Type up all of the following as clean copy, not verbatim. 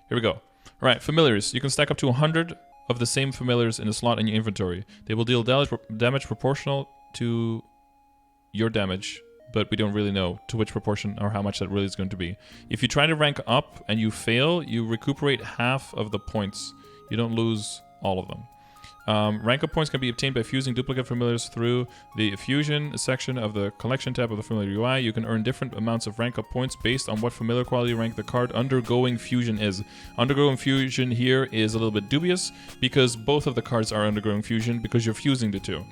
Here we go. All right, familiars. You can stack up to 100 of the same familiars in a slot in your inventory. They will deal damage proportional to your damage, but we don't really know to which proportion or how much that really is going to be. If you try to rank up and you fail, you recuperate half of the points. You don't lose all of them. Rank up points can be obtained by fusing duplicate familiars through the fusion section of the collection tab of the familiar UI. You can earn different amounts of rank up points based on what familiar quality rank the card undergoing fusion is. Undergoing fusion here is a little bit dubious because both of the cards are undergoing fusion because you're fusing the two.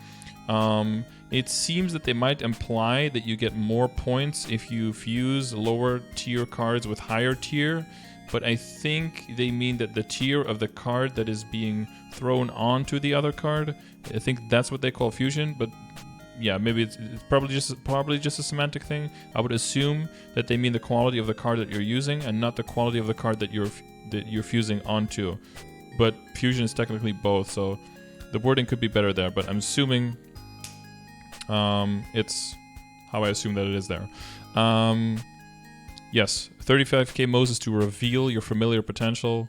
It seems that they might imply that you get more points if you fuse lower tier cards with higher tier, but I think they mean that the tier of the card that is being thrown onto the other card, I think that's what they call fusion, but yeah, maybe it's probably just a semantic thing. I would assume that they mean the quality of the card that you're using and not the quality of the card that you're fusing onto. But fusion is technically both, so the wording could be better there, but I'm assuming it's how I assume that it is there. Yes, 35k Moses to reveal your familiar potential.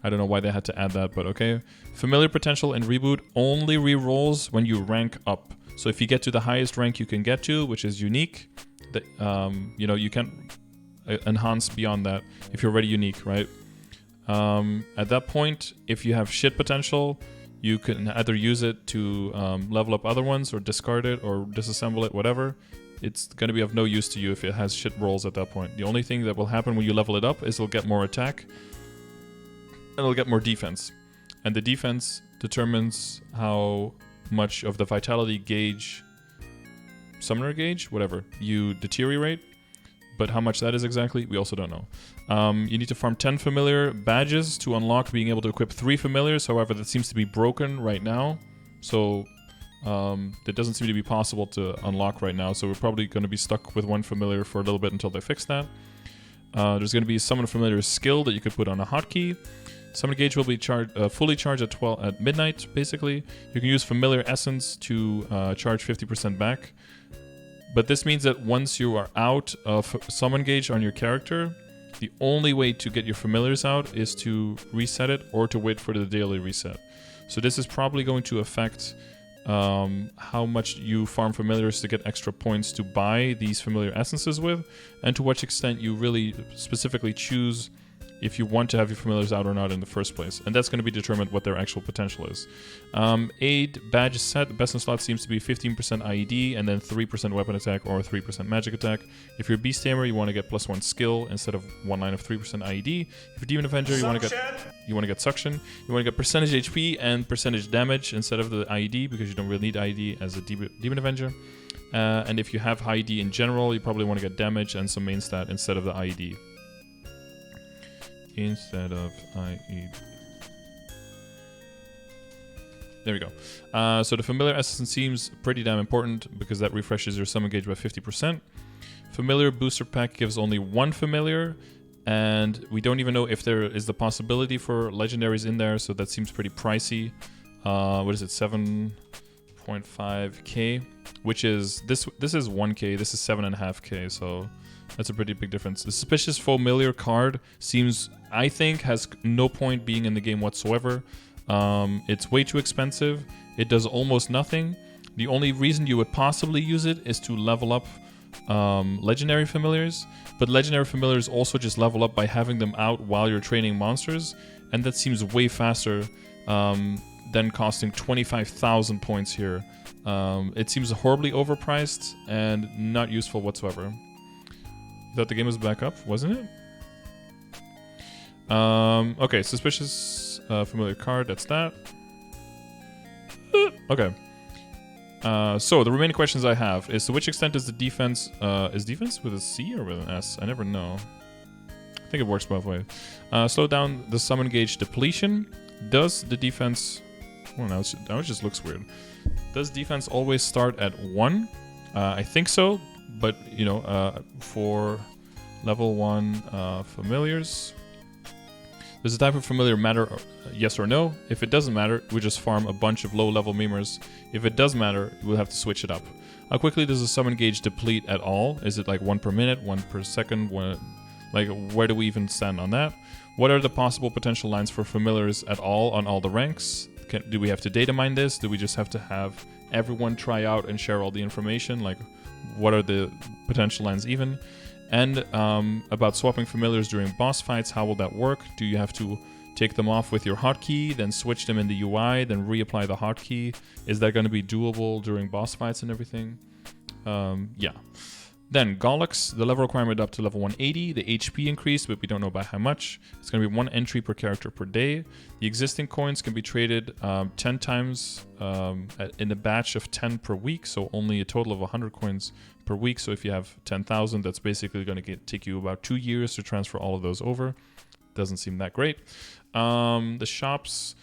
I don't know why they had to add that, but okay. Familiar potential in Reboot only rerolls when you rank up. So if you get to the highest rank you can get to, which is unique, that you can't enhance beyond that if you're already unique, right? At that point, if you have shit potential, you can either use it to level up other ones or discard it or disassemble it, whatever. It's going to be of no use to you if it has shit rolls at that point. The only thing that will happen when you level it up is it'll get more attack and it'll get more defense. And the defense determines how much of the vitality gauge, summoner gauge, whatever, you deteriorate. But how much that is exactly, we also don't know. You need to farm 10 familiar badges to unlock being able to equip 3 familiars. However, that seems to be broken right now. So it doesn't seem to be possible to unlock right now. So we're probably going to be stuck with 1 familiar for a little bit until they fix that. There's going to be summon familiar skill that you could put on a hotkey. Summon gauge will be fully charged at midnight, basically. You can use familiar essence to charge 50% back. But this means that once you are out of summon gauge on your character, the only way to get your familiars out is to reset it or to wait for the daily reset. So this is probably going to affect how much you farm familiars to get extra points to buy these familiar essences with, and to what extent you really specifically choose if you want to have your familiars out or not in the first place. And that's going to be determined what their actual potential is. Aid badge set, the best in slot seems to be 15% IED and then 3% weapon attack or 3% magic attack. If you're Beast Tamer, you want to get +1 skill instead of 1 line of 3% IED. If you're Demon Avenger, you want to get suction. You want to get percentage HP and percentage damage instead of the IED because you don't really need IED as a Demon Avenger. And if you have high IED in general, you probably want to get damage and some main stat instead of the IED. Instead of IED. There we go. So the familiar essence seems pretty damn important because that refreshes your summon gauge by 50%. Familiar booster pack gives only 1 familiar, and we don't even know if there is the possibility for legendaries in there, so that seems pretty pricey. What is it, 7.5k? Which is, this is 1k, this is 7.5k, so that's a pretty big difference. The Suspicious Familiar card seems, I think, has no point being in the game whatsoever. It's way too expensive. It does almost nothing. The only reason you would possibly use it is to level up legendary familiars. But legendary familiars also just level up by having them out while you're training monsters. And that seems way faster than costing 25,000 points here. It seems horribly overpriced and not useful whatsoever. Thought the game was back up, wasn't it? Okay, Suspicious Familiar card, that's that. Okay. So the remaining questions I have is, to which extent is the defense, is defense with a C or with an S? I never know. I think it works both ways. Slow down the summon gauge depletion. Does the defense, well, now it just looks weird. Does defense always start at 1? I think so. But, you know, for level 1 familiars, does the type of familiar matter, yes or no? If it doesn't matter, we just farm a bunch of low-level memers. If it does matter, we'll have to switch it up. How quickly does the summon gauge deplete at all? Is it like 1 per minute, 1 per second? Like, where do we even stand on that? What are the possible potential lines for familiars at all on all the ranks? Do we have to data mine this? Do we just have to have everyone try out and share all the information? Like, what are the potential lines even? And about swapping familiars during boss fights, how will that work? Do you have to take them off with your hotkey, then switch them in the UI, then reapply the hotkey? Is that going to be doable during boss fights and everything? Yeah. Then Gollux, the level requirement up to level 180, the HP increased, but we don't know by how much. It's going to be 1 entry per character per day. The existing coins can be traded 10 times in a batch of 10 per week, so only a total of 100 coins per week. So if you have 10,000, that's basically going to take you about 2 years to transfer all of those over. Doesn't seem that great. The shops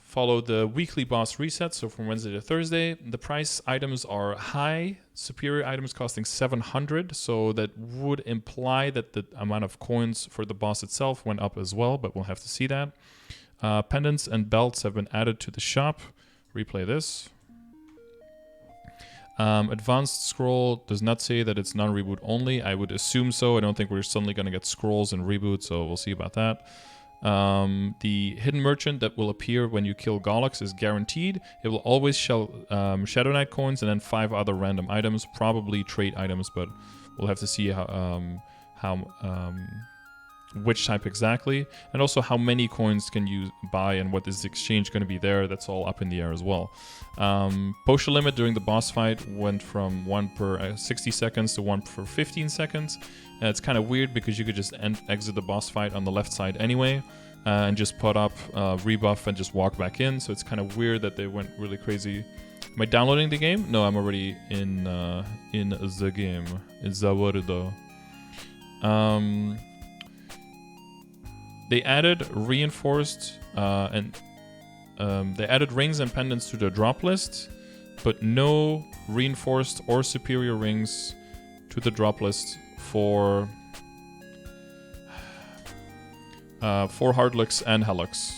follow the weekly boss resets, so from Wednesday to Thursday. The price items are high, superior items costing 700, so that would imply that the amount of coins for the boss itself went up as well, but we'll have to see that. Pendants and belts have been added to the shop. Replay this. Advanced scroll does not say that it's non-reboot only. I would assume so. I don't think we're suddenly going to get scrolls in reboot, so we'll see about that. The hidden merchant that will appear when you kill Gollux is guaranteed. It will always show Shadow Knight coins and then 5 other random items, probably trait items, but we'll have to see which type exactly, and also how many coins can you buy and what is the exchange going to be there. That's all up in the air as well. Potion limit during the boss fight went from 1 per 60 seconds to 1 per 15 seconds. It's kind of weird because you could just exit the boss fight on the left side anyway and just put up rebuff and just walk back in. So it's kind of weird that they went really crazy. Am I downloading the game? No, I'm already in the game. It's Zawardo. They added reinforced they added rings and pendants to the drop list, but no reinforced or superior rings to the drop list for Hardlux and Helix.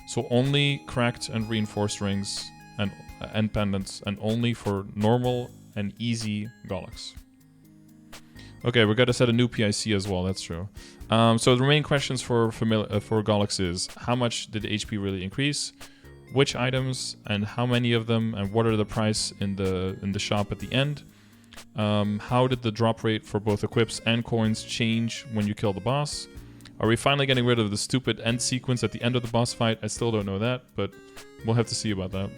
So only cracked and reinforced rings and pendants, and only for normal and easy Gollux. Okay, we got to set a new PIC as well. That's true. So the remaining questions for Gollux is: how much did the HP really increase? Which items and how many of them? And what are the price in the shop at the end? How did the drop rate for both equips and coins change when you kill the boss? Are we finally getting rid of the stupid end sequence at the end of the boss fight? I still don't know that, but we'll have to see about that.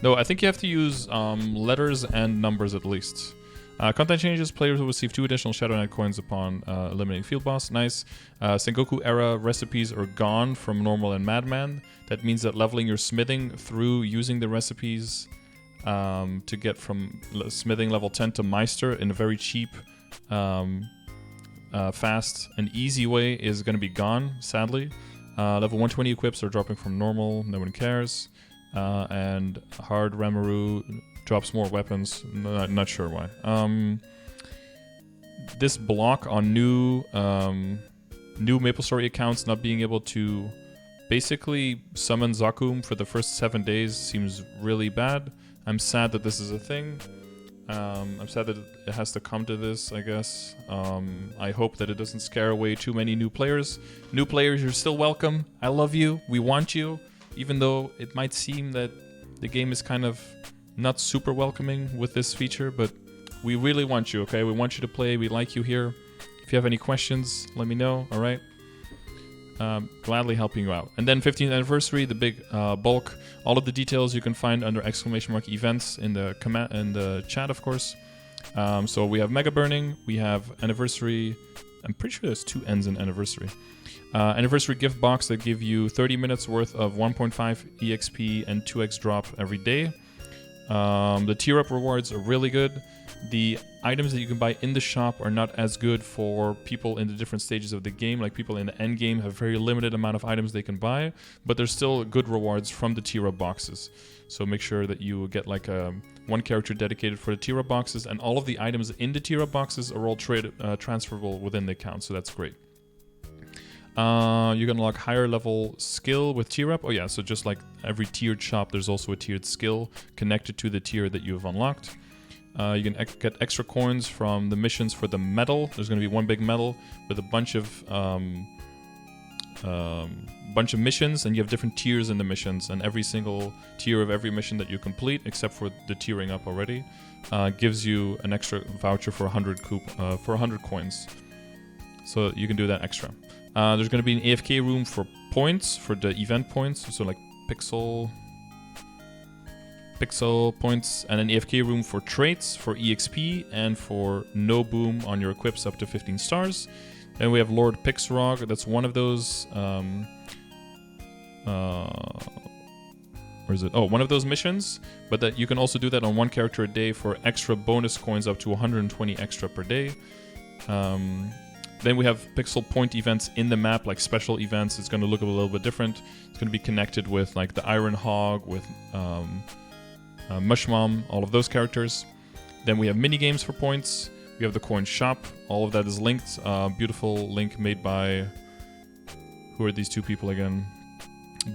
No, I think you have to use letters and numbers at least. Content changes. Players will receive 2 additional Shadow Knight coins upon eliminating field boss. Nice. Sengoku era recipes are gone from normal and Madman. That means that leveling your smithing through using the recipes to get from smithing level 10 to Meister in a very cheap, fast and easy way is going to be gone, sadly. Level 120 equips are dropping from normal. No one cares. And Hard Ramaru drops more weapons. Not sure why. This block on new Maple Story accounts not being able to basically summon Zakum for the first 7 days seems really bad. I'm sad that this is a thing. I'm sad that it has to come to this, I guess. I hope that it doesn't scare away too many new players. New players, you're still welcome. I love you. We want you. Even though it might seem that the game is kind of not super welcoming with this feature, but we really want you, okay? We want you to play. We like you here. If you have any questions, let me know, all right? Gladly helping you out. And then 15th anniversary, the big bulk. All of the details you can find under !events in the chat, of course. So we have Mega Burning, we have Anniversary. I'm pretty sure there's 2 ends in Anniversary. Anniversary gift box that give you 30 minutes worth of 1.5 EXP and 2x drop every day. The tier up rewards are really good. The items that you can buy in the shop are not as good for people in the different stages of the game. Like people in the end game have very limited amount of items they can buy, but there's still good rewards from the tier up boxes. So make sure that you get like one character dedicated for the tier up boxes, and all of the items in the tier up boxes are all transferable within the account. So that's great. You can unlock higher level skill with tier up. Oh yeah, so just like every tiered shop, there's also a tiered skill connected to the tier that you have unlocked. You can get extra coins from the missions for the medal. There's going to be one big medal with a bunch of missions, and you have different tiers in the missions, and every single tier of every mission that you complete, except for the tiering up already, gives you an extra voucher for 100 coins. So you can do that extra. There's going to be an AFK room for points, for the event points, so like pixel points, and an AFK room for traits, for EXP, and for no boom on your equips up to 15 stars. Then we have Lord Pixrog. That's one of those. Where is it? Oh, one of those missions. But that you can also do that on one character a day for extra bonus coins up to 120 extra per day. Then we have pixel point events in the map, like special events. It's going to look a little bit different. It's going to be connected with like the Iron Hog, with Mushmom, all of those characters. Then we have mini games for points. We have the coin shop. All of that is linked. Beautiful link made by... Who are these two people again?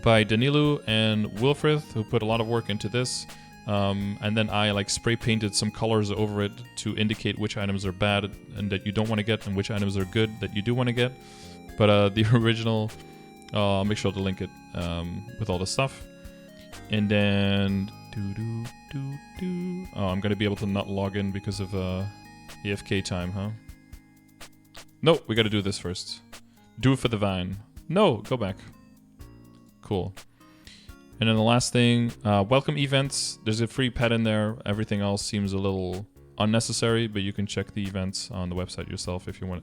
By Danilu and Wilfrith, who put a lot of work into this. And then I like spray painted some colors over it to indicate which items are bad and that you don't want to get, and which items are good that you do want to get. But the original, I'll make sure to link it with all the stuff. And then... Oh, I'm going to be able to not log in because of AFK time, huh? No, we got to do this first. Do it for the Vine. No, go back. Cool. And then the last thing, welcome events. There's a free pet in there. Everything else seems a little unnecessary, but you can check the events on the website yourself if you're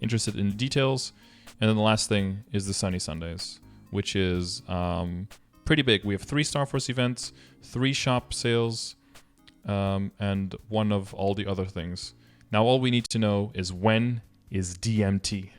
interested in details. And then the last thing is the Sunny Sundays, which is pretty big. We have 3 Star Force events, 3 shop sales, and one of all the other things. Now all we need to know is when is DMT.